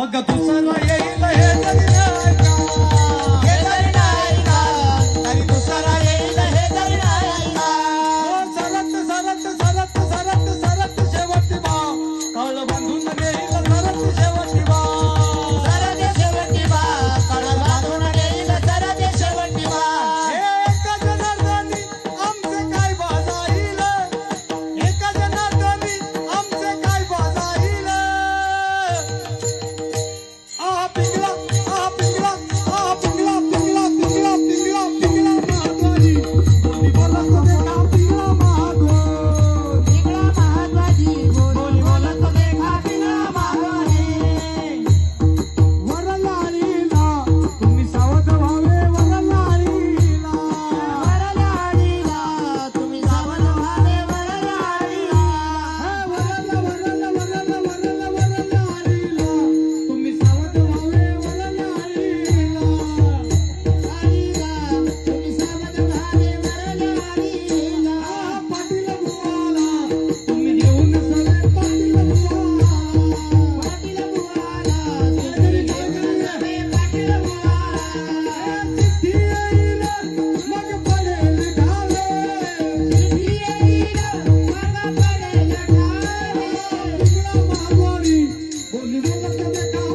मग दुसरा येईल हे तरी नाही का, हे तरी नाही का, तरी दुसरा येईल हे तरी नाही का. सरत सरत सरत सरत सरत शेवटी बा, कळ बांधून येईल सरत शेवटी बा, सरत शेवटी बा, कळ बांधून येईल सरत शेवटी बा. एका जनार्दनी आमचे काय बाजाईल, एका जनार्दनी आमचे काय बाजाईल. पिंगला पिंगला पिंगला पिंगला पिंगला पिंगला पिंगला महाद्वाजी बोली बोलत देखा पिंगला महाद्वार, पिंगला महाद्वाजी बोली बोलत देखा पिंगला महाद्वारी. वरलालीला तुम्ही सावध व्हावे, वरलालीला वरलालीला तुम्ही सावध व्हावे, वरलालीला वरला वरला वरला वरला वरलालीला तुम्ही सावध बोली बोलत देखा